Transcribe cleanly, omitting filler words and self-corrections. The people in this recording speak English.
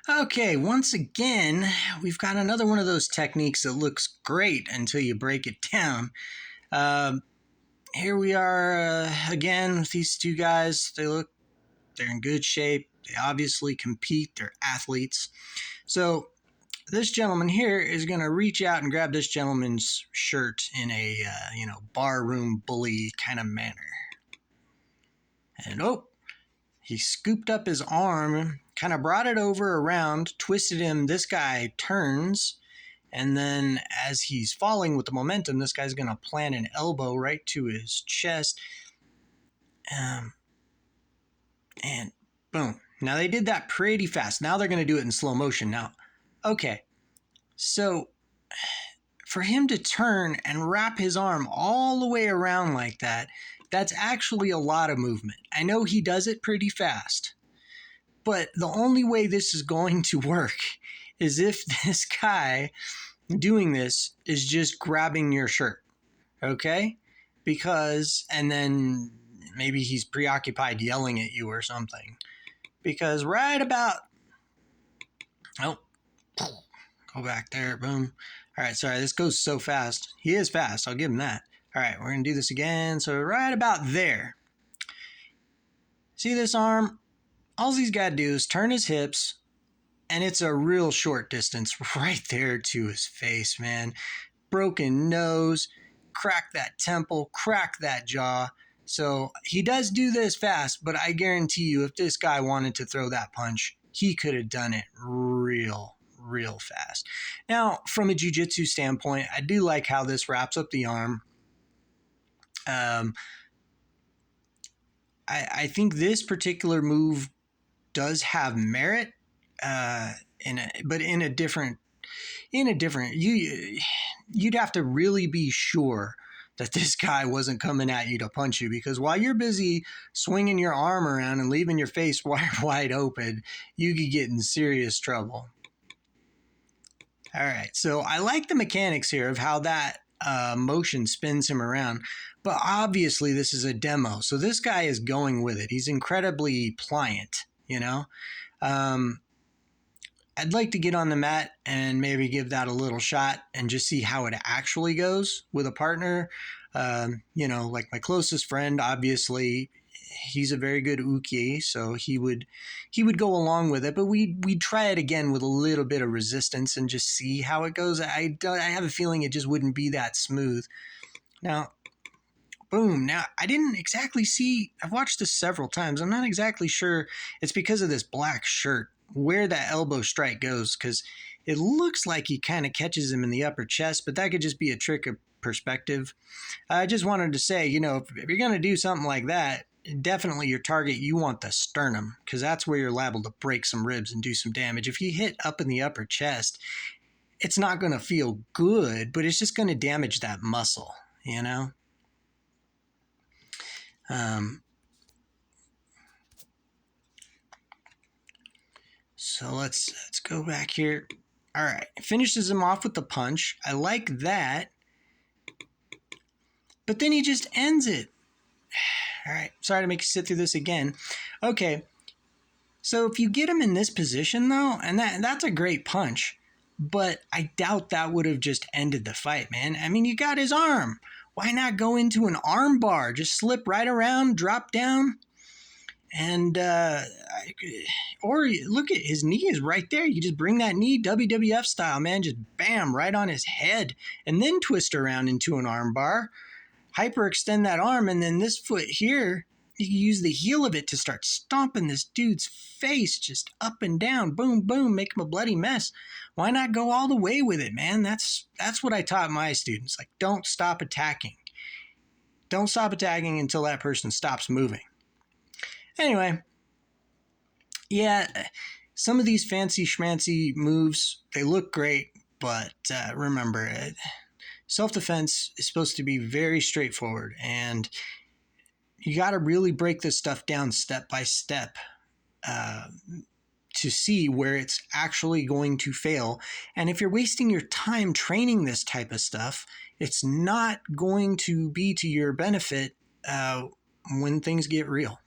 Okay, once again, we've got another one of those techniques that looks great until you break it down. Um, Here we are again with these two guys. They're in good shape. They obviously compete. They're athletes. So this gentleman here is going to reach out and grab this gentleman's shirt in a barroom bully kind of manner. And he scooped up his arm, kind of brought it over around, twisted him. This guy turns, and then as he's falling with the momentum, this guy's going to plant an elbow right to his chest. And boom. Now they did that pretty fast. Now they're going to do it in slow motion. Now, okay. So for him to turn and wrap his arm all the way around like that, that's actually a lot of movement. I know he does it pretty fast, but the only way this is going to work is if this guy doing this is just grabbing your shirt, okay? And then maybe he's preoccupied yelling at you or something. Because right about, go back there, boom. All right, sorry, this goes so fast. He is fast, I'll give him that. All right, we're going to do this again. So right about there. See this arm? All he's got to do is turn his hips, and it's a real short distance right there to his face, man. Broken nose, crack that temple, crack that jaw. So he does do this fast, but I guarantee you if this guy wanted to throw that punch, he could have done it real fast. Now, from a jiu-jitsu standpoint, I do like how this wraps up the arm. I think this particular move does have merit, but in a different. You'd have to really be sure that this guy wasn't coming at you to punch you, because while you're busy swinging your arm around and leaving your face wide open, you could get in serious trouble. All right, so I like the mechanics here of how that motion spins him around, but obviously this is a demo, so this guy is going with it. He's incredibly pliant, you know. I'd like to get on the mat and maybe give that a little shot and just see how it actually goes with a partner. Like my closest friend, obviously, he's a very good uke, so he would go along with it. But we'd try it again with a little bit of resistance and just see how it goes. I have a feeling it just wouldn't be that smooth. Now, boom. Now, I didn't exactly see. I've watched this several times. I'm not exactly sure. It's because of this black shirt where that elbow strike goes, because it looks like he kind of catches him in the upper chest, but that could just be a trick of perspective. I just wanted to say, if you're going to do something like that, definitely your target, you want the sternum, because that's where you're liable to break some ribs and do some damage. If you hit up in the upper chest, it's not going to feel good, but it's just going to damage that muscle, So let's go back here. All right, finishes him off with the punch. I like that. But then he just ends it. All right, sorry to make you sit through this again. Okay, so if you get him in this position, though, and that's a great punch, but I doubt that would have just ended the fight, man. I mean, you got his arm. Why not go into an arm bar? Just slip right around, drop down. And or look at his knee is right there. You just bring that knee WWF style, man, just bam, right on his head, and then twist around into an arm bar, hyperextend that arm, and then this foot here, you use the heel of it to start stomping this dude's face just up and down, boom, boom, make him a bloody mess. Why not go all the way with it, man? That's what I taught my students. Like, don't stop attacking. Don't stop attacking until that person stops moving. Anyway, yeah, some of these fancy schmancy moves, they look great, but remember, self-defense is supposed to be very straightforward, and you got to really break this stuff down step by step to see where it's actually going to fail. And if you're wasting your time training this type of stuff, it's not going to be to your benefit when things get real.